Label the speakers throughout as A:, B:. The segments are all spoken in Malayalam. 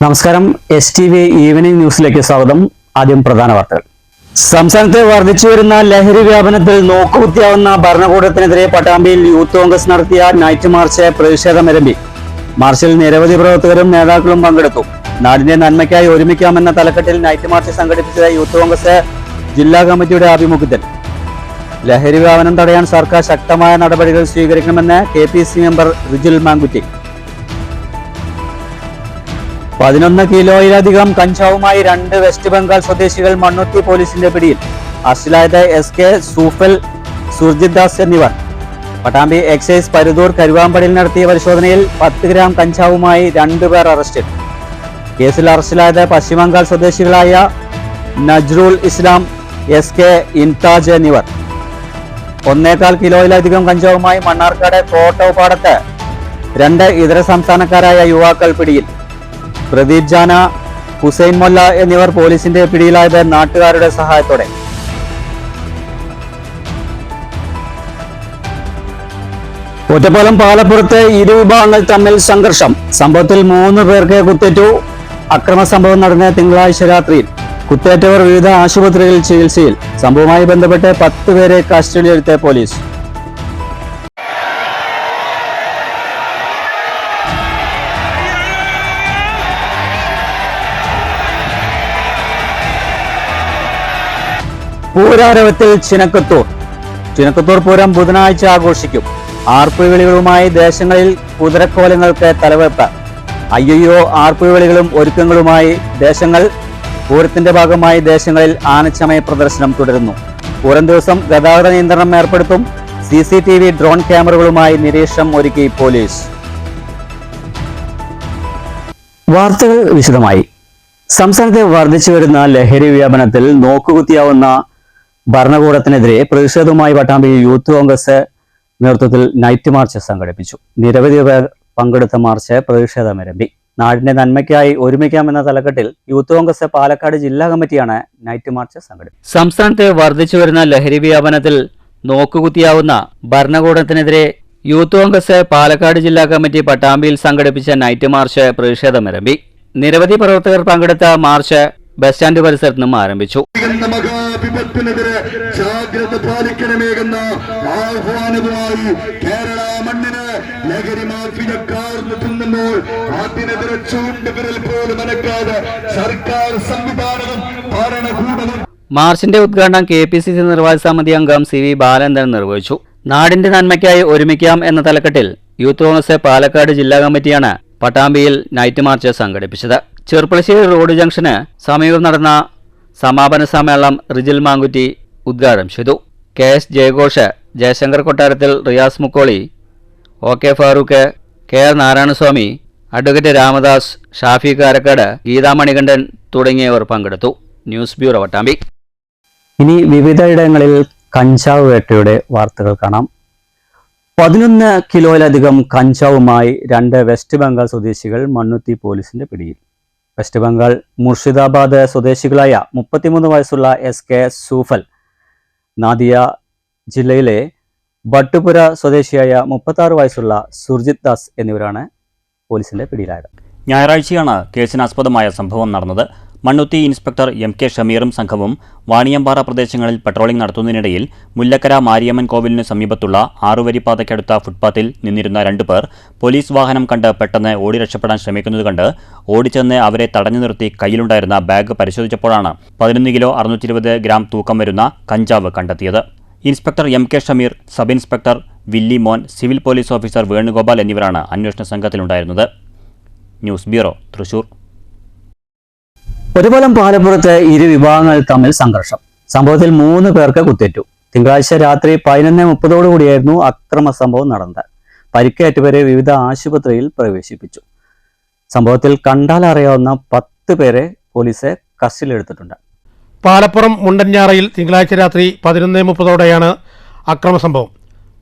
A: നമസ്കാരം. STV ഈവനിംഗ് ന്യൂസിലേക്ക് സ്വാഗതം. ആദ്യം പ്രധാന വാർത്തകൾ. സംസ്ഥാനത്ത് വർദ്ധിച്ചു വരുന്ന ലഹരി വ്യാപനത്തിൽ നോക്കുകുത്തിയാവുന്ന ഭരണകൂടത്തിനെതിരെ പട്ടാമ്പിയിൽ യൂത്ത് കോൺഗ്രസ് നടത്തിയ നൈറ്റ് മാർച്ച് പ്രതിഷേധമിരമ്പി. മാർച്ചിൽ നിരവധി പ്രവർത്തകരും നേതാക്കളും പങ്കെടുത്തു. നാടിന്റെ നന്മയ്ക്കായി ഒരുമിക്കാമെന്ന തലക്കെട്ടിൽ നൈറ്റ് മാർച്ച് സംഘടിപ്പിച്ച യൂത്ത് കോൺഗ്രസ് ജില്ലാ കമ്മിറ്റിയുടെ ആഭിമുഖ്യത്തിൽ ലഹരി വ്യാപനം തടയാൻ സർക്കാർ ശക്തമായ നടപടികൾ സ്വീകരിക്കണമെന്ന് KPC മെമ്പർ റിജിൽ മാങ്കുറ്റി. 11 കിലോയിലധികം കഞ്ചാവുമായി 2 വെസ്റ്റ് ബംഗാൾ സ്വദേശികൾ മണ്ണുത്തി പോലീസിന്റെ പിടിയിൽ. അറസ്റ്റിലായത് SK സൂഫൽ, സുർജിത് ദാസ് എന്നിവർ. പട്ടാമ്പി എക്സൈസ് പരുതൂർ കരുവാമ്പടിയിൽ നടത്തിയ പരിശോധനയിൽ 10 ഗ്രാം കഞ്ചാവുമായി 2 പേർ അറസ്റ്റിൽ. കേസിൽ അറസ്റ്റിലായത് പശ്ചിമബംഗാൾ സ്വദേശികളായ നജ്റുൽ ഇസ്ലാം, SK ഇൻതാജ് എന്നിവർ. 1.25 കിലോയിലധികം കഞ്ചാവുമായി മണ്ണാർക്കാട് കോട്ടവുപാടത്ത് 2 ഇതര സംസ്ഥാനക്കാരായ യുവാക്കൾ പിടിയിൽ. പ്രദീപ് ജാന, ഹുസൈൻ മൊല്ല എന്നിവർ പോലീസിന്റെ പിടിയിലായത് നാട്ടുകാരുടെ സഹായത്തോടെ. ഒറ്റപ്പാലം പാലപ്പുറത്ത് ഇരു വിഭാഗങ്ങൾ തമ്മിൽ സംഘർഷം. സംഭവത്തിൽ 3 പേർക്ക് കുത്തേറ്റു. അക്രമ സംഭവം നടന്ന തിങ്കളാഴ്ച രാത്രിയിൽ. കുത്തേറ്റവർ വിവിധ ആശുപത്രികളിൽ ചികിത്സയിൽ. സംഭവവുമായി ബന്ധപ്പെട്ട് 10 പേരെ കസ്റ്റഡിയിലെടുത്ത പോലീസ്. പൂരാരവത്തിൽ ചിനക്കത്തൂർ പൂരം ബുധനാഴ്ച ആഘോഷിക്കും. ആർപ്പുവിളികളുമായി ദേശങ്ങളിൽ കുതിരക്കോലങ്ങൾക്ക് തലവെപ്പ്. അയ്യോ ആർപ്പുവിളികളും ഒരുക്കങ്ങളുമായി ദേശങ്ങൾ. പൂരത്തിന്റെ ഭാഗമായി ദേശങ്ങളിൽ ആനച്ചമയ പ്രദർശനം തുടരുന്നു. പൂരം ദിവസം ഗതാഗത നിയന്ത്രണം ഏർപ്പെടുത്തും. CCTV ഡ്രോൺ ക്യാമറകളുമായി നിരീക്ഷണം ഒരുക്കി പോലീസ്. വാർത്തകൾ വിശദമായി. സംസ്ഥാനത്തെ വർദ്ധിച്ചു വരുന്ന ലഹരി വ്യാപനത്തിൽ നോക്കുകുത്തിയാവുന്ന ഭരണകൂടത്തിനെതിരെ പ്രതിഷേധവുമായി പട്ടാമ്പിയിൽ യൂത്ത് കോൺഗ്രസ് നേതൃത്വത്തിൽ നൈറ്റ് മാർച്ച് സംഘടിപ്പിച്ചു. നിരവധി പേർ പങ്കെടുത്ത മാർച്ച് പ്രതിഷേധമിരമ്പി. നാടിന്റെ നന്മയ്ക്കായി ഒരുമിക്കാമെന്ന തലക്കെട്ടിൽ യൂത്ത് കോൺഗ്രസ് പാലക്കാട് ജില്ലാ കമ്മിറ്റിയാണ് നൈറ്റ് മാർച്ച് സംഘടിപ്പിച്ചത്. സംസ്ഥാനത്തെ വർദ്ധിച്ചു വരുന്ന ലഹരി വ്യാപനത്തിൽ നോക്കുകുത്തിയാവുന്ന ഭരണകൂടത്തിനെതിരെ യൂത്ത് കോൺഗ്രസ് പാലക്കാട് ജില്ലാ കമ്മിറ്റി പട്ടാമ്പിയിൽ സംഘടിപ്പിച്ച നൈറ്റ് മാർച്ച് പ്രതിഷേധമിരമ്പി. നിരവധി പ്രവർത്തകർ പങ്കെടുത്ത മാർച്ച് ബസ് സ്റ്റാൻഡ് പരിസരത്ത് നിന്നും ആരംഭിച്ചു.
B: മഹാവിപത്തിനെതിരെ ജാഗ്രത പാലിക്കണമെന്ന ആഹ്വാനവുമായി കേരള മണ്ണിന് ലഹരി മാഫിയക്കാർന്ന് തിന്നുമ്പോൾ അതിനെതിരെ ചൂണ്ടുവിരൽ പോലും അനക്കാതെ സർക്കാർ സംവിധാനവും ഭരണകൂടവും.
A: മാർച്ചിന്റെ ഉദ്ഘാടനം KPCC നിർവാഹക സമിതി അംഗം CV ബാലചന്ദ്രൻ നിർവഹിച്ചു. നാടിന്റെ നന്മയ്ക്കായി ഒരുമിക്കാം എന്ന തലക്കെട്ടിൽ യൂത്ത് കോൺഗ്രസ് പാലക്കാട് ജില്ലാ കമ്മിറ്റിയാണ് പട്ടാമ്പിയിൽ നൈറ്റ് മാർച്ച് സംഘടിപ്പിച്ചത്. ചെർപ്പളശ്ശേരി റോഡ് ജംഗ്ഷന് സമീപം നടന്ന സമാപന സമ്മേളനം റിജിൽ മാങ്കുറ്റി ഉദ്ഘാടനം ചെയ്തു. KS ജയഘോഷ്, ജയശങ്കർ കൊട്ടാരത്തിൽ, Riyas Mukkoli, OK Farooq, KR Narayanaswamy, advocate Ramadas, Shafi Karakkad, Geetha Manikandan തുടങ്ങിയവർ പങ്കെടുത്തു. News bureau Pattambi. ഇനി വിവിധയിടങ്ങളിൽ കഞ്ചാവ് വേട്ടയുടെ വാർത്തകൾ കാണാം. 11 കിലോയിലധികം കഞ്ചാവുമായി 2 വെസ്റ്റ് ബംഗാൾ സ്വദേശികൾ മണ്ണുത്തി പോലീസിന്റെ പിടിയിൽ. വെസ്റ്റ് ബംഗാൾ മുർഷിദാബാദ് സ്വദേശികളായ 33 വയസ്സുള്ള SK സൂഫൽ, നാദിയ ജില്ലയിലെ ഭട്ടുപുര സ്വദേശിയായ 36 വയസ്സുള്ള സുർജിത് ദാസ് എന്നിവരാണ് പോലീസിന്റെ പിടിയിലായത്.
C: ഞായറാഴ്ചയാണ് കേസിനാസ്പദമായ സംഭവം നടന്നത്. മണ്ണുത്തി ഇൻസ്പെക്ടർ MK ഷമീറും സംഘവും വാണിയമ്പാറ പ്രദേശങ്ങളിൽ പട്രോളിംഗ് നടത്തുന്നതിനിടയിൽ മുല്ലക്കര മാരിയമ്മൻ കോവിലിന് സമീപത്തുള്ള 6-വരിപ്പാതയ്ക്കടുത്ത ഫുട്പാത്തിൽ നിന്നിരുന്ന 2 പേർ പോലീസ് വാഹനം കണ്ട് പെട്ടെന്ന് ഓടി രക്ഷപ്പെടാൻ ശ്രമിക്കുന്നത് കണ്ട് ഓടിച്ചെന്ന് അവരെ തടഞ്ഞു നിർത്തി കയ്യിലുണ്ടായിരുന്ന ബാഗ് പരിശോധിച്ചപ്പോഴാണ് 11 കിലോ 620 ഗ്രാം തൂക്കം വരുന്ന കഞ്ചാവ് കണ്ടെത്തിയത്. Inspector MK Shameer, sub inspector Villimon, civil police officer Venugopal എന്നിവരാണ് അന്വേഷണ സംഘത്തിലുണ്ടായിരുന്നത്. News bureau, Thrissur.
A: ഒറ്റപ്പാലം പാലപ്പുറത്ത് ഇരു വിഭാഗങ്ങൾ തമ്മിൽ സംഘർഷം. സംഭവത്തിൽ 3 പേർക്ക് കുത്തേറ്റു. തിങ്കളാഴ്ച രാത്രി 11:30 അക്രമ സംഭവം നടന്നത്. പരിക്കേറ്റവരെ വിവിധ ആശുപത്രിയിൽ പ്രവേശിപ്പിച്ചു. സംഭവത്തിൽ കണ്ടാൽ അറിയാവുന്ന 10 പേരെ പോലീസ് കസ്റ്റഡിയിലെടുത്തിട്ടുണ്ട്.
D: പാലപ്പുറം മുണ്ടൻഞാറയിൽ തിങ്കളാഴ്ച രാത്രി 11:30 അക്രമ സംഭവം.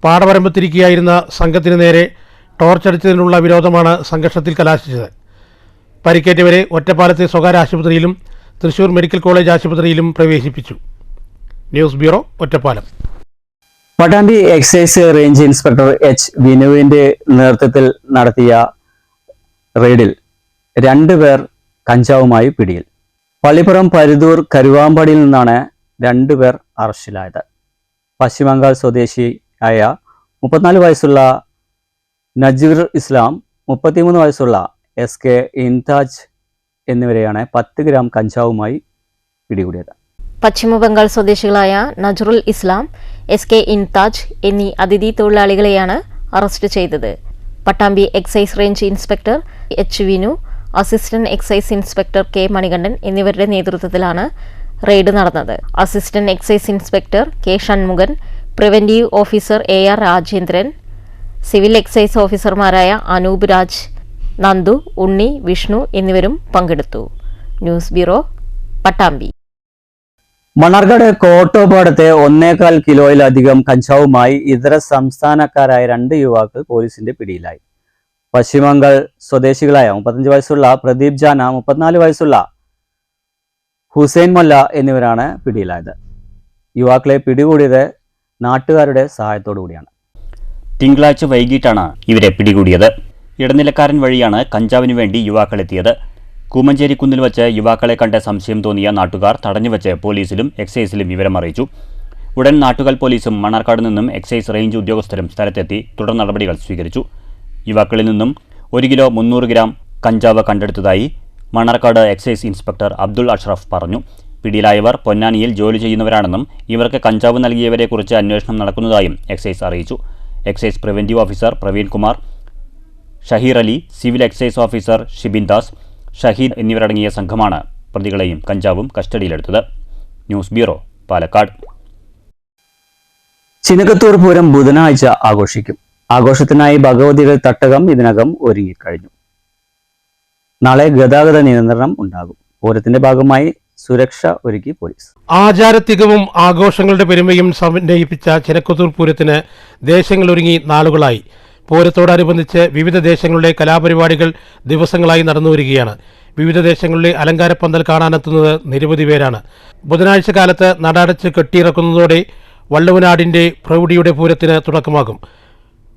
D: പാടവരമ്പത്തിരിക്കുകയായിരുന്ന സംഘത്തിന് നേരെ ടോർച്ചടിച്ചതിനുള്ള വിരോധമാണ് സംഘർഷത്തിൽ കലാശിച്ചത്. പരിക്കേറ്റവരെ ഒറ്റപ്പാലത്തെ സ്വകാര്യ ആശുപത്രിയിലും തൃശൂർ മെഡിക്കൽ കോളേജ് ആശുപത്രിയിലും പ്രവേശിപ്പിച്ചു. News bureau, Ottapalam.
A: Pattambi excise range inspector H വിനുവിന്റെ നേതൃത്വത്തിൽ നടത്തിയ റെയ്ഡിൽ 2 പേർ കഞ്ചാവുമായി പിടിയിൽ. പള്ളിപ്പുറം പരുതൂർ കരുവാമ്പാടിയിൽ നിന്നാണ് 2 പേർ അറസ്റ്റിലായത്. പശ്ചിമബംഗാൾ സ്വദേശിയായ 34 വയസ്സുള്ള നജീർ ഇസ്ലാം, 33 വയസ്സുള്ള SK ഇൻതാജ് എന്നിവരെയാണ് 10 ഗ്രാം കഞ്ചാവുമായി പിടികൂടിയത്.
E: പശ്ചിമബംഗാൾ സ്വദേശികളായ നജറുൽ ഇസ്ലാം, SK ഇൻതാജ് എന്നീ അതിഥി തൊഴിലാളികളെയാണ് അറസ്റ്റ് ചെയ്തത്. Pattambi excise range inspector H. Vinu, assistant excise inspector K. Manikandan എന്നിവരുടെ നേതൃത്വത്തിലാണ് റെയ്ഡ് നടന്നത്. Assistant excise inspector K. Shanmughan, preventive officer AR Rajendran, civil excise ഓഫീസർമാരായ അനൂപ് രാജ്, നന്ദു, ഉണ്ണി, വിഷ്ണു എന്നിവരും പങ്കെടുത്തു. News bureau, Pattambi.
A: മണ്ണാർക്കാട് കോട്ടോപാടത്തെ 1.25 കിലോയിലധികം കഞ്ചാവുമായി ഇതര സംസ്ഥാനക്കാരായ 2 യുവാക്കൾ പോലീസിന്റെ പിടിയിലായി. പശ്ചിമബംഗാൾ സ്വദേശികളായ 35 വയസ്സുള്ള പ്രദീപ് ജാന, 34 വയസ്സുള്ള ഹുസൈൻ മല്ല എന്നിവരാണ് പിടിയിലായത്. യുവാക്കളെ പിടികൂടിയത് നാട്ടുകാരുടെ സഹായത്തോടുകൂടിയാണ്.
C: തിങ്കളാഴ്ച വൈകിട്ടാണ് ഇവരെ പിടികൂടിയത്. ഇടനിലക്കാരൻ വഴിയാണ് കഞ്ചാവിനു വേണ്ടി യുവാക്കളെത്തിയത്. കൂമഞ്ചേരി കുന്നിൽ വച്ച് യുവാക്കളെ കണ്ട് സംശയം തോന്നിയ നാട്ടുകാർ തടഞ്ഞുവച്ച് പോലീസിലും എക്സൈസിലും വിവരം അറിയിച്ചു. ഉടൻ നാട്ടുകൽ പോലീസും മണ്ണാർക്കാട് നിന്നും എക്സൈസ് റേഞ്ച് ഉദ്യോഗസ്ഥരും സ്ഥലത്തെത്തി തുടർ നടപടികൾ സ്വീകരിച്ചു. യുവാക്കളിൽ നിന്നും 1 കിലോ 300 ഗ്രാം കഞ്ചാവ് കണ്ടെടുത്തതായി മണ്ണാർക്കാട് എക്സൈസ് ഇൻസ്പെക്ടർ അബ്ദുൾ അഷ്റഫ് പറഞ്ഞു. പിടിയിലായവർ പൊന്നാനിയിൽ ജോലി ചെയ്യുന്നവരാണെന്നും ഇവർക്ക് കഞ്ചാവ് നൽകിയവരെക്കുറിച്ച് അന്വേഷണം നടക്കുന്നതായും എക്സൈസ് അറിയിച്ചു. Excise preventive officer Praveen Kumar, Shaheer Ali, civil excise officer Shibin Das, Shaheed എന്നിവരടങ്ങിയ സംഘമാണ് പ്രതികളെയും കഞ്ചാവും കസ്റ്റഡിയിലെടുത്തത്. News bureau, Palakkad.
A: ചിനകത്തൂർ പൂരം ബുധനാഴ്ച ആഘോഷിക്കും. ആഘോഷത്തിനായി ഭഗവതികൾ തട്ടകം ഇതിനകം ഒരുങ്ങിക്കഴിഞ്ഞു. നാളെ ഗതാഗത നിയന്ത്രണം ഉണ്ടാകും. പൂരത്തിന്റെ ഭാഗമായി സുരക്ഷ ഒരുക്കി പോലീസ്.
D: ആചാരത്തികവും ആഘോഷങ്ങളുടെ പെരുമയും സമന്വയിപ്പിച്ച ചിനക്കത്തൂർ പൂരത്തിന് ദേശങ്ങളൊരുങ്ങി നാളുകളായി. പൂരത്തോടനുബന്ധിച്ച് വിവിധ ദേശങ്ങളുടെ കലാപരിപാടികൾ ദിവസങ്ങളായി നടന്നുവരികയാണ്. വിവിധ ദേശങ്ങളിലെ അലങ്കാരപ്പന്തൽ കാണാനെത്തുന്നത് നിരവധി പേരാണ്. ബുധനാഴ്ച കാലത്ത് നടയടച്ച് കെട്ടിയിറക്കുന്നതോടെ വള്ളുവനാടിന്റെ പ്രൗഢിയുടെ പൂരത്തിന് തുടക്കമാകും.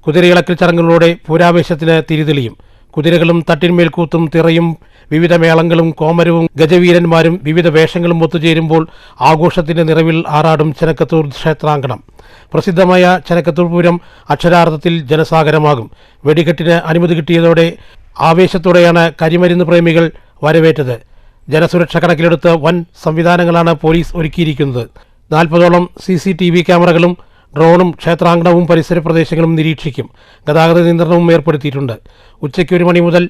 D: കുതിരയിളക്കൽ ചടങ്ങുകളോടെ പൂരാവേശത്തിന് തിരിതെളിയും. കുതിരകളും തട്ടിന്മേൽ കൂത്തും തിറയും വിവിധ മേളങ്ങളും കോമരവും ഗജവീരന്മാരും വിവിധ വേഷങ്ങളും ഒത്തുചേരുമ്പോൾ ആഘോഷത്തിന്റെ നിറവിൽ ആറാടും ചിനക്കത്തൂർ ക്ഷേത്രാങ്കണം. പ്രസിദ്ധമായ ചിനക്കത്തൂർ പൂരം അക്ഷരാർത്ഥത്തിൽ ജനസാഗരമാകും. വെടിക്കെട്ടിന് അനുമതി കിട്ടിയതോടെ ആവേശത്തോടെയാണ് കരിമരുന്ന് പ്രേമികൾ വരവേറ്റത്. ജനസുരക്ഷ കണക്കിലെടുത്ത് വൻ സംവിധാനങ്ങളാണ് പോലീസ് ഒരുക്കിയിരിക്കുന്നത്. 40ഓളം CCTV ക്യാമറകളും ഡ്രോണും ക്ഷേത്രാങ്കണവും പരിസര പ്രദേശങ്ങളും നിരീക്ഷിക്കും. ഗതാഗത നിയന്ത്രണവും ഏർപ്പെടുത്തിയിട്ടുണ്ട്. ഉച്ചയ്ക്ക് 1 മണി മുതൽ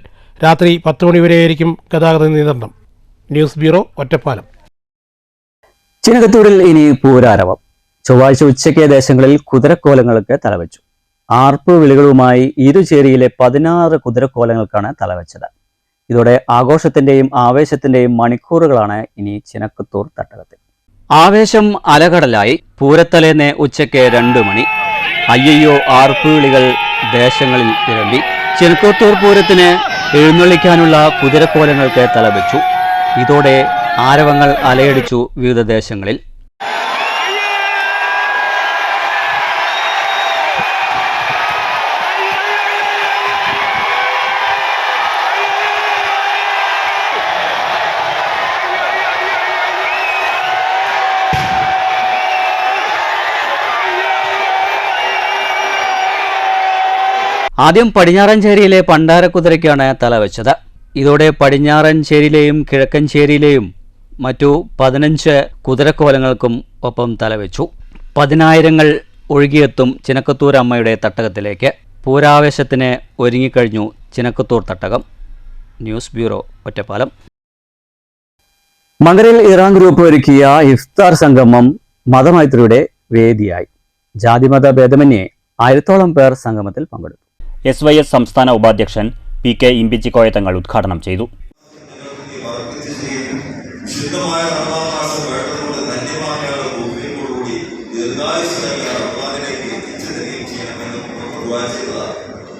D: രാത്രി 10 മണി വരെയായിരിക്കും ഗതാഗത നിയന്ത്രണം. News bureau, Ottapalam.
A: ചിനകത്തൂരിൽ ഇനി പൂരാരവം. ചൊവ്വാഴ്ച ഉച്ചയ്ക്ക് ദേശങ്ങളിൽ കുതിരക്കോലങ്ങൾക്ക് തലവെച്ചു. ആർപ്പ് വിളികളുമായി ഇരുചേരിയിലെ 16 കുതിരക്കോലങ്ങൾക്കാണ് തലവെച്ചത്. ഇതോടെ ആഘോഷത്തിന്റെയും ആവേശത്തിന്റെയും മണിക്കൂറുകളാണ് ഇനി ചിനക്കത്തൂർ തട്ടകത്തിൽ. ആവേശം അലകടലായി. പൂരത്തലേന്ന് ഉച്ചയ്ക്ക് 2 മണി. അയ്യയ്യോ ആർപ്പുവിളികൾ ദേശങ്ങളിൽ ഇരമ്പി. ചിനക്കത്തൂർ പൂരത്തിന് എഴുന്നള്ളിക്കാനുള്ള കുതിരക്കോലങ്ങൾക്ക് തലവെച്ചു. ഇതോടെ ആരവങ്ങൾ അലയടിച്ചു വിവിധ ദേശങ്ങളിൽ. ആദ്യം പടിഞ്ഞാറഞ്ചേരിയിലെ പണ്ടാരക്കുതിരയ്ക്കാണ് തലവെച്ചത്. ഇതോടെ പടിഞ്ഞാറഞ്ചേരിയിലെയും കിഴക്കഞ്ചേരിയിലെയും മറ്റു 15 കുതിരക്കോലങ്ങൾക്കും ഒപ്പം തലവെച്ചു. 10,000 ഒഴുകിയെത്തും ചിനക്കത്തൂർ അമ്മയുടെ തട്ടകത്തിലേക്ക്. പൂരാവേശത്തിന് ഒരുങ്ങിക്കഴിഞ്ഞു ചിനക്കത്തൂർ തട്ടകം. News bureau, Ottapalam. മകരയിൽ ഇറാൻ ഗ്രൂപ്പ് ഒരുക്കിയ ഇഫ്താർ സംഗമം മതമൈത്രിയുടെ വേദിയായി. ജാതിമത ഭേദമന്യേ 1000ഓളം പേർ സംഗമത്തിൽ പങ്കെടുത്തു.
C: SYS സംസ്ഥാന ഉപാധ്യക്ഷൻ PK ഇമ്പിച്ചിക്കോയ തങ്ങൾ ഉദ്ഘാടനം ചെയ്തു.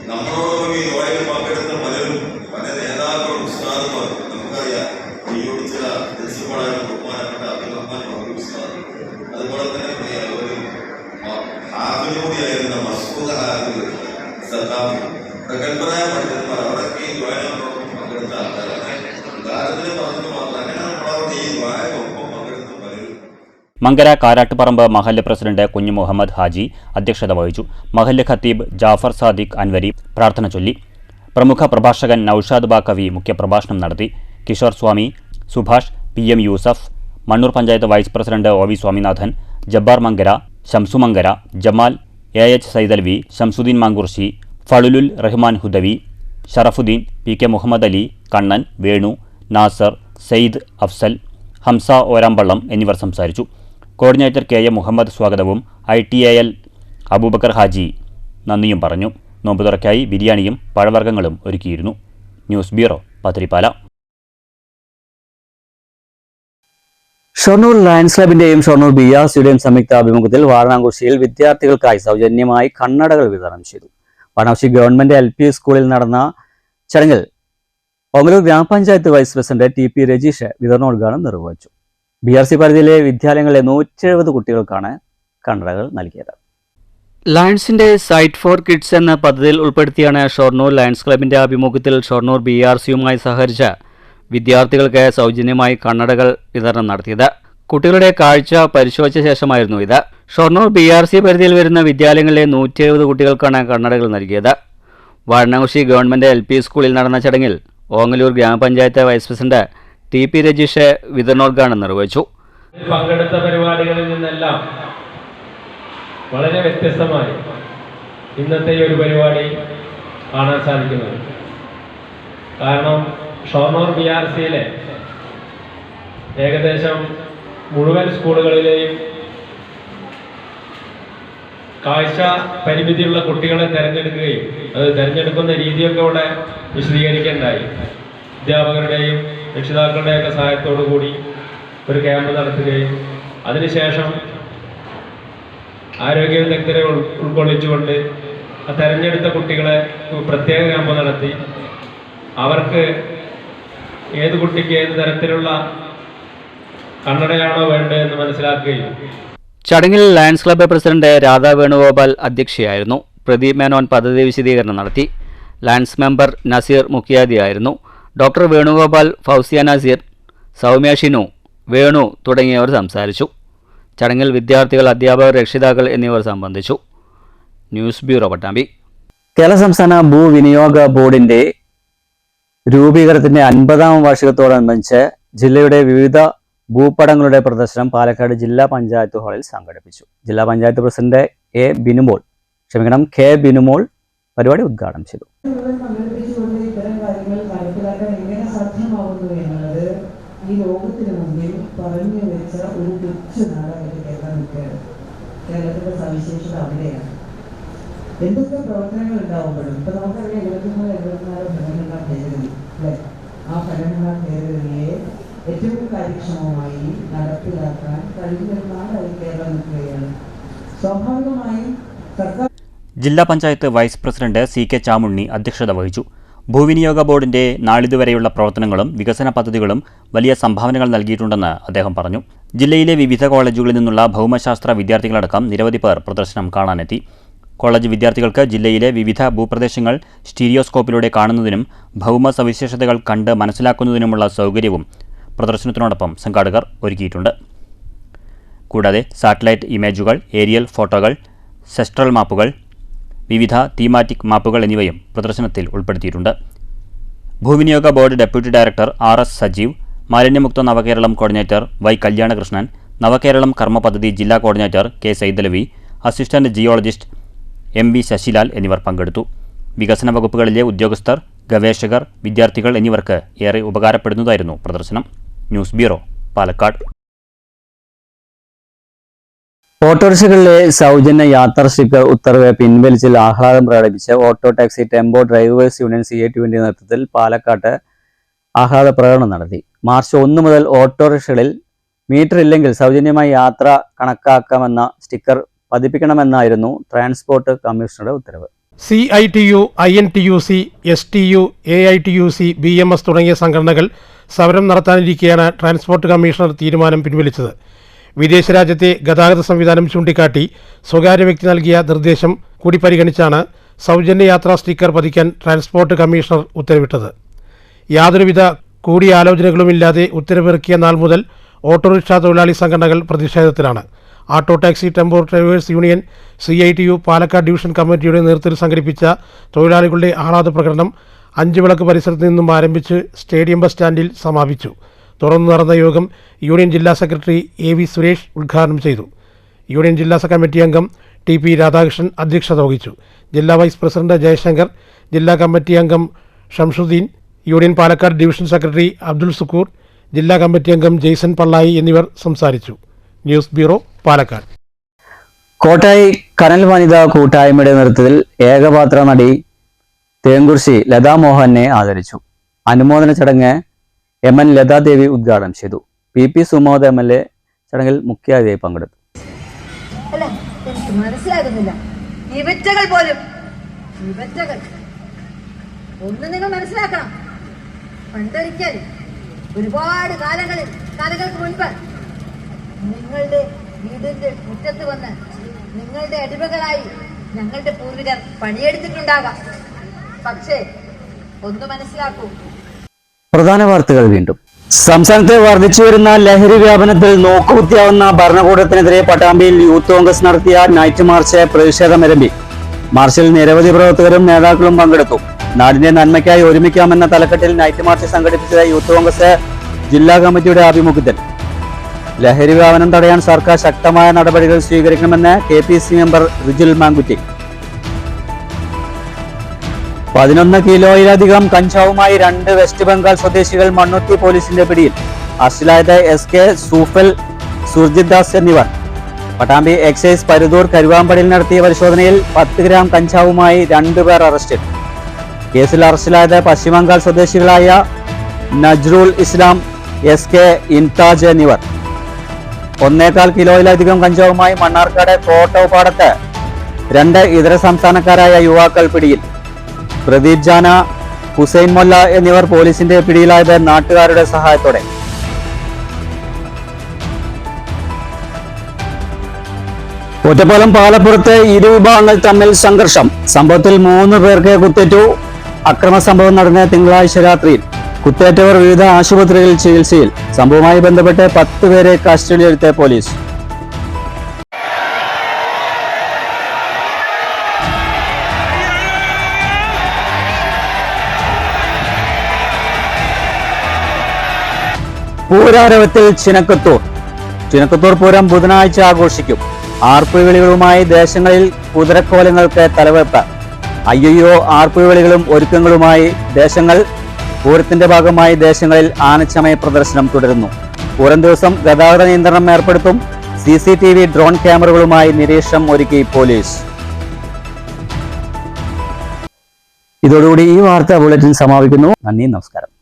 F: നമ്മളോടൊപ്പം ഈ യോയിൽ പങ്കെടുത്ത പലരും പല നേതാക്കളും ഉസ്താദുമാർ നമുക്കറിയാം. ഈയോട് ചില പ്രിൻസിപ്പളായ ബഹുമാനപ്പെട്ട അബ്ദുറഹ്മാൻ ഉസ്താദ്, അതുപോലെ തന്നെ ഒരു ഹാഫിലൂടെയായിരുന്ന മസ്ഊദ് ഹാഫിൽ സഖാഫി, പ്രഗത്ഭരായ പണ്ഡിതന്മാർ അവരൊക്കെ ഈ യോയിലോടൊപ്പം പങ്കെടുത്ത ആൾക്കാരാണ്. കാലത്തിൽ പറഞ്ഞത് മാത്രം അങ്ങനെ നമ്മളവിടെ ഈ വായൊപ്പം പങ്കെടുത്ത പലരും.
C: മങ്കര കാരാട്ടുപറമ്പ് മഹല്ല് പ്രസിഡന്റ് കുഞ്ഞു മുഹമ്മദ് ഹാജി അധ്യക്ഷത വഹിച്ചു. മഹല്ല് ഖത്തീബ് ജാഫർ സാദിഖ് അൻവരി പ്രാർത്ഥന ചൊല്ലി. പ്രമുഖ പ്രഭാഷകൻ നൌഷാദ് ബാക്കവി മുഖ്യപ്രഭാഷണം നടത്തി. Kishore Swami, Subhash, PM Yusuf, Mannur panchayat vice president OV Swaminathan, Jabbar Mankara, Shamsu Mankara, Jamal, AH Saidalavi, Shamsuddin Mankurussi, Fazlul Rahman Hudawi, Sharafuddin, PK Muhammad Ali, Kannan, Venu, Nasar, Sayed Afsal, Hamza Orampallam എന്നിവർ സംസാരിച്ചു. കോർഡിനേറ്റർ KA മുഹമ്മദ് സ്വാഗതവും ITAL അബൂബക്കർ ഹാജി നന്ദിയും പറഞ്ഞു. നോമ്പുതുറയ്ക്കായി ബിരിയാണിയും പഴവർഗ്ഗങ്ങളും ഒരുക്കിയിരുന്നു. News bureau, Pathirippala.
A: Shoranur lions ക്ലബിന്റെയും ഷൊർണൂർ BRCയുടെയും സംയുക്താഭിമുഖ്യത്തിൽ വാരണാകുറിശ്ശിയിൽ വിദ്യാർത്ഥികൾക്കായി സൗജന്യമായി കണ്ണടകൾ വിതരണം ചെയ്തു. വാരണാകുറിശ്ശി ഗവൺമെന്റ് LP സ്കൂളിൽ നടന്ന ചടങ്ങിൽ ഓങ്ങല്ലൂർ ഗ്രാമപഞ്ചായത്ത് വൈസ് പ്രസിഡന്റ് TP രജീഷ് വിതരണോദ്ഘാടനം നിർവഹിച്ചു. BRC പരിധിയിലെ വിദ്യാലയങ്ങളിലെ 170 കുട്ടികൾക്കാണ് കണ്ണടകൾ നൽകിയത്. ലയൺസിന്റെ സൈറ്റ് ഫോർ കിഡ്സ് എന്ന പദ്ധതിയിൽ ഉൾപ്പെടുത്തിയാണ് ഷൊർണൂർ ലയൺസ് ക്ലബിന്റെ ആഭിമുഖ്യത്തിൽ ഷൊർണൂർ BRCയുമായി സഹകരിച്ച് വിദ്യാർത്ഥികൾക്ക് സൗജന്യമായി കണ്ണടകൾ വിതരണം നടത്തിയത്. കുട്ടികളുടെ കാഴ്ച പരിശോധിച്ച ശേഷമായിരുന്നു ഇത്. ഷൊർണൂർ BRC പരിധിയിൽ വരുന്ന വിദ്യാലയങ്ങളിലെ 170 കുട്ടികൾക്കാണ് കണ്ണടകൾ നൽകിയത്. വാരണാകുറിശ്ശി ഗവൺമെന്റ് LP സ്കൂളിൽ നടന്ന ചടങ്ങിൽ ഓങ്ങല്ലൂർ ഗ്രാമപഞ്ചായത്ത് വൈസ് പ്രസിഡന്റ് TP രജീഷ് വിതരണോദ്ഘാടനം നിർവഹിച്ചു.
G: പങ്കെടുത്ത പരിപാടികളിൽ നിന്നെല്ലാം വളരെ വ്യത്യസ്തമായി ഇന്നത്തെ ഒരു പരിപാടി കാണാൻ സാധിക്കുന്നത്. കാരണം ഷൊർണൂർ BRCയിലെ ഏകദേശം മുഴുവൻ സ്കൂളുകളിലെയും കാഴ്ച പരിമിതിയുള്ള കുട്ടികളെ തിരഞ്ഞെടുക്കുകയും അത് തിരഞ്ഞെടുക്കുന്ന രീതിയൊക്കെ ഇവിടെ വിശദീകരിക്കേണ്ടായി. അധ്യാപകരുടെയും രക്ഷിതാക്കളുടെയൊക്കെ സഹായത്തോടു കൂടി ഒരു ക്യാമ്പ് നടത്തുകയും അതിനുശേഷം ആരോഗ്യ വിദഗ്ധരെ ഉൾക്കൊള്ളിച്ചുകൊണ്ട് ആ തെരഞ്ഞെടുത്ത കുട്ടികളെ പ്രത്യേക ക്യാമ്പ് നടത്തി അവർക്ക് ഏത് കുട്ടിക്ക് ഏത് തരത്തിലുള്ള കണ്ണടയാണോ വേണ്ടതെന്ന് മനസ്സിലാക്കുകയും.
A: ചടങ്ങിൽ lions club president Radha Venugopal അധ്യക്ഷയായിരുന്നു. പ്രദീപ് മേനോൻ പദ്ധതി വിശദീകരണം നടത്തി. ലയൺസ് മെമ്പർ നസീർ മുഖ്യാതിയായിരുന്നു. ഡോക്ടർ വേണുഗോപാൽ, ഫൗസിയ നസീർ, സൗമ്യ ഷിനു, വേണു തുടങ്ങിയവർ സംസാരിച്ചു. ചടങ്ങിൽ വിദ്യാർത്ഥികൾ, അധ്യാപകർ, രക്ഷിതാക്കൾ എന്നിവർ സംബന്ധിച്ചു. News bureau, Pattambi. കേരള സംസ്ഥാന ഭൂവിനിയോഗ ബോർഡിന്റെ രൂപീകരണത്തിന്റെ 50ാം വാർഷികത്തോടനുബന്ധിച്ച് ജില്ലയുടെ വിവിധ ഭൂപടങ്ങളുടെ പ്രദർശനം പാലക്കാട് ജില്ലാ പഞ്ചായത്ത് ഹാളിൽ സംഘടിപ്പിച്ചു. ജില്ലാ പഞ്ചായത്ത് പ്രസിഡന്റ് കെ ബിനുമോൾ പരിപാടി ഉദ്ഘാടനം ചെയ്തു.
H: ഈ ലോകത്തിന് മുമ്പിൽ പറഞ്ഞു വെച്ച ഒരു കൊച്ചു നാടായിട്ട് കേരളത്തിന്റെ സവിശേഷത അവിടെയാണ്. എന്തൊക്കെ പ്രവർത്തനങ്ങൾ ഉണ്ടാവുമ്പോഴും ഇപ്പൊ നമുക്കറിയാം 74 ഭരണഘടനാ ഭേദഗതി അല്ലെ, ആ ഭരണഘടനാ ഭേദഗതിയെ ഏറ്റവും കാര്യക്ഷമമായി നടപ്പിലാക്കാൻ കഴിയുന്ന നാടായി കേരളം നിൽക്കുകയാണ്. സ്വാഭാവികമായും സർക്കാർ.
C: ജില്ലാ panchayat vice president CK Chamunni അധ്യക്ഷത വഹിച്ചു. ഭൂവിനിയോഗ ബോർഡിന്റെ നാളിതുവരെയുള്ള പ്രവർത്തനങ്ങളും വികസന പദ്ധതികളും വലിയ സംഭാവനകൾ നൽകിയിട്ടുണ്ടെന്ന് അദ്ദേഹം പറഞ്ഞു. ജില്ലയിലെ വിവിധ കോളേജുകളിൽ നിന്നുള്ള ഭൗമശാസ്ത്ര വിദ്യാർത്ഥികളടക്കം നിരവധി പേർ പ്രദർശനം കാണാനെത്തി. കോളേജ് വിദ്യാർത്ഥികൾക്ക് ജില്ലയിലെ വിവിധ ഭൂപ്രദേശങ്ങൾ സ്റ്റീരിയോസ്കോപ്പിലൂടെ കാണുന്നതിനും ഭൗമ സവിശേഷതകൾ കണ്ട് മനസ്സിലാക്കുന്നതിനുമുള്ള സൗകര്യവും പ്രദർശനത്തിനോടൊപ്പം സംഘാടകർ ഒരുക്കിയിട്ടുണ്ട്. കൂടാതെ സാറ്റലൈറ്റ് ഇമേജുകൾ, ഏരിയൽ ഫോട്ടോകൾ, സെസ്ട്രൽ മാപ്പുകൾ, വിവിധ തീമാറ്റിക് മാപ്പുകൾ എന്നിവയും പ്രദർശനത്തിൽ ഉൾപ്പെടുത്തിയിട്ടുണ്ട്. ഭൂവിനിയോഗ board deputy director RS Sajeev, മാലിന്യമുക്ത നവകേരളം കോർഡിനേറ്റർ Y കല്യാണകൃഷ്ണൻ, നവകേരളം കർമ്മ പദ്ധതി ജില്ലാ coordinator K Saidalavi, assistant geologist MV Shasilal എന്നിവർ പങ്കെടുത്തു. വികസന വകുപ്പുകളിലെ ഉദ്യോഗസ്ഥർ, ഗവേഷകർ, വിദ്യാർത്ഥികൾ എന്നിവർക്ക് ഏറെ ഉപകാരപ്പെടുന്നതായിരുന്നു പ്രദർശനം. News bureau, Palakkad.
A: ഓട്ടോറിക്ഷകളിലെ സൗജന്യ യാത്രാ സ്റ്റിക്കർ ഉത്തരവ് പിൻവലിച്ചിൽ ആഹ്ലാദം പ്രകടിപ്പിച്ച് auto taxi tempo drivers union CATUവിന്റെ നേതൃത്വത്തിൽ പാലക്കാട്ട് ആഹ്ലാദ പ്രകടനം നടത്തി. മാർച്ച് 1 മുതൽ ഓട്ടോറിക്ഷകളിൽ മീറ്റർ ഇല്ലെങ്കിൽ സൗജന്യമായി യാത്ര കണക്കാക്കാമെന്ന സ്റ്റിക്കർ പതിപ്പിക്കണമെന്നായിരുന്നു ട്രാൻസ്പോർട്ട് കമ്മീഷണറുടെ ഉത്തരവ്.
D: CITU, INTUC, STU, AITUC, BMS തുടങ്ങിയ സംഘടനകൾ സമരം നടത്താനിരിക്കെയാണ് ട്രാൻസ്പോർട്ട് കമ്മീഷണർ തീരുമാനം പിൻവലിച്ചത്. വിദേശ രാജ്യത്തെ ഗതാഗത സംവിധാനം ചൂണ്ടിക്കാട്ടി സ്വകാര്യ വ്യക്തി നൽകിയ നിർദ്ദേശം കൂടി പരിഗണിച്ചാണ് സൗജന്യ യാത്രാ സ്റ്റിക്കർ പതിക്കാൻ ട്രാൻസ്പോർട്ട് കമ്മീഷണർ ഉത്തരവിട്ടത്. യാതൊരുവിധ കൂടിയാലോചനകളുമില്ലാതെ ഉത്തരവിറക്കിയ നാൾ മുതൽ ഓട്ടോറിക്ഷ തൊഴിലാളി സംഘടനകൾ പ്രതിഷേധത്തിലാണ്. ആട്ടോ taxi tempo drivers union CITU Palakkad division കമ്മിറ്റിയുടെ നേതൃത്വത്തിൽ സംഘടിപ്പിച്ച തൊഴിലാളികളുടെ ആഹ്ലാദ പ്രകടനം 5 വിളക്ക് പരിസരത്ത് നിന്നും ആരംഭിച്ച് സ്റ്റേഡിയം ബസ് സ്റ്റാൻഡിൽ സമാപിച്ചു. തുടർന്ന് നടന്ന യോഗം യൂണിയൻ ജില്ലാ സെക്രട്ടറി AV സുരേഷ് ഉദ്ഘാടനം ചെയ്തു. യൂണിയൻ ജില്ലാ കമ്മിറ്റി അംഗം TP രാധാകൃഷ്ണൻ അധ്യക്ഷത വഹിച്ചു. ജില്ലാ വൈസ് പ്രസിഡന്റ് ജയശങ്കർ, ജില്ലാ കമ്മിറ്റി അംഗം Shamsuddin, union Palakkad division secretary Abdul Sukkur, ജില്ലാ കമ്മിറ്റി അംഗം ജെയ്സൺ പള്ളായി എന്നിവർ സംസാരിച്ചു. News bureau, Palakkad.
A: കോട്ടായി കനൽ വനിതാ കൂട്ടായ്മയുടെ നേതൃത്വത്തിൽ ഏകപാത്ര നടി തേങ്കുറിശി ലതാ മോഹനെ ആദരിച്ചു. അനുമോദന ചടങ്ങ് MN ലതാദേവി ഉദ്ഘാടനം ചെയ്തു. PP സുമോദ് MLA ചടങ്ങിൽ മുഖ്യാതിഥിയായി പങ്കെടുത്തു.
I: അല്ല, എനിക്ക് മനസ്സിലാകുന്നില്ല. ഇവറ്റകൾ പോലും ഒന്ന് നിങ്ങൾ മനസ്സിലാക്കണം. പണ്ടൊരിക്കൽ ഒരുപാട് കാലങ്ങൾക്ക് മുൻപ് നിങ്ങളുടെ വീടിന്റെ മുറ്റത്ത് വന്ന് നിങ്ങളുടെ അടിമകളായി ഞങ്ങളുടെ പൂർവികർ പണിയെടുത്തിട്ടുണ്ടാകാം. പക്ഷേ ഒന്ന് മനസ്സിലാക്കൂ.
A: പ്രധാന വാർത്തകൾ വീണ്ടും. സംസ്ഥാനത്ത് വർദ്ധിച്ചുവരുന്ന ലഹരി വ്യാപനത്തിൽ നോക്കുകുത്തിയാവുന്ന ഭരണകൂടത്തിനെതിരെ പട്ടാമ്പിയിൽ യൂത്ത് കോൺഗ്രസ് നടത്തിയ നൈറ്റ് മാർച്ച് പ്രതിഷേധമരമ്പി. മാർച്ചിൽ നിരവധി പ്രവർത്തകരും നേതാക്കളും പങ്കെടുത്തു. നാടിന്റെ നന്മയ്ക്കായി ഒരുമിക്കാമെന്ന തലക്കെട്ടിൽ നൈറ്റ് മാർച്ച് സംഘടിപ്പിച്ചത് യൂത്ത് കോൺഗ്രസ് ജില്ലാ കമ്മിറ്റിയുടെ ആഭിമുഖ്യത്തിൽ. ലഹരി വ്യാപനം തടയാൻ സർക്കാർ ശക്തമായ നടപടികൾ സ്വീകരിക്കണമെന്ന് KPC മെമ്പർ റിജുൽ മാങ്കുറ്റി. 11 കിലോയിലധികം കഞ്ചാവുമായി 2 വെസ്റ്റ് ബംഗാൾ സ്വദേശികൾ മണ്ണുത്തി പോലീസിന്റെ പിടിയിൽ. അറസ്റ്റിലായത് SK സൂഫൽ, സുർജിത് ദാസ് എന്നിവർ. പട്ടാമ്പി എക്സൈസ് പരുതൂർ കരുവാമ്പടിയിൽ നടത്തിയ പരിശോധനയിൽ 10 ഗ്രാം കഞ്ചാവുമായി 2 പേർ അറസ്റ്റിൽ. കേസിൽ അറസ്റ്റിലായത് പശ്ചിമബംഗാൾ സ്വദേശികളായ നജ്റുൽ ഇസ്ലാം, SK ഇൻതാജ് എന്നിവർ. 1.25 കിലോയിലധികം കഞ്ചാവുമായി മണ്ണാർക്കാട് കോട്ടോപ്പാടത്ത് 2 ഇതര സംസ്ഥാനക്കാരായ യുവാക്കൾ പിടിയിൽ. പ്രദീപ് ജാന, ഹുസൈൻ മൊല്ല എന്നിവർ പോലീസിന്റെ പിടിയിലായത് നാട്ടുകാരുടെ സഹായത്തോടെ. ഒറ്റപ്പാലം പാലപ്പുറത്ത് ഇരുവിഭാഗങ്ങൾ തമ്മിൽ സംഘർഷം. സംഭവത്തിൽ 3 പേർക്ക് കുത്തേറ്റു. അക്രമ സംഭവം നടന്ന തിങ്കളാഴ്ച രാത്രിയിൽ. കുത്തേറ്റവർ വിവിധ ആശുപത്രികളിൽ ചികിത്സയിൽ. സംഭവവുമായി ബന്ധപ്പെട്ട് 10 പേരെ കസ്റ്റഡിയിലെടുത്ത പോലീസ്. പൂരാരവത്തിൽ ചിനക്കത്തൂർ പൂരം ബുധനാഴ്ച ആഘോഷിക്കും. ആർപ്പുവിളികളുമായി ദേശങ്ങളിൽ കുതിരക്കോലങ്ങൾക്ക് തലവെപ്പ്. അയ്യോ ആർപ്പുവിളികളും ഒരുക്കങ്ങളുമായി ദേശങ്ങൾ. പൂരത്തിന്റെ ഭാഗമായി ദേശങ്ങളിൽ ആനച്ചമയ പ്രദർശനം തുടരുന്നു. പൂരം ദിവസം ഗതാഗത നിയന്ത്രണം ഏർപ്പെടുത്തും. CCTV ഡ്രോൺ ക്യാമറകളുമായി നിരീക്ഷണം ഒരുക്കി പോലീസ്. ഇതോടുകൂടി ഈ വാർത്താ ബുള്ളറ്റിൻ സമാപിക്കുന്നു. നന്ദി, നമസ്കാരം.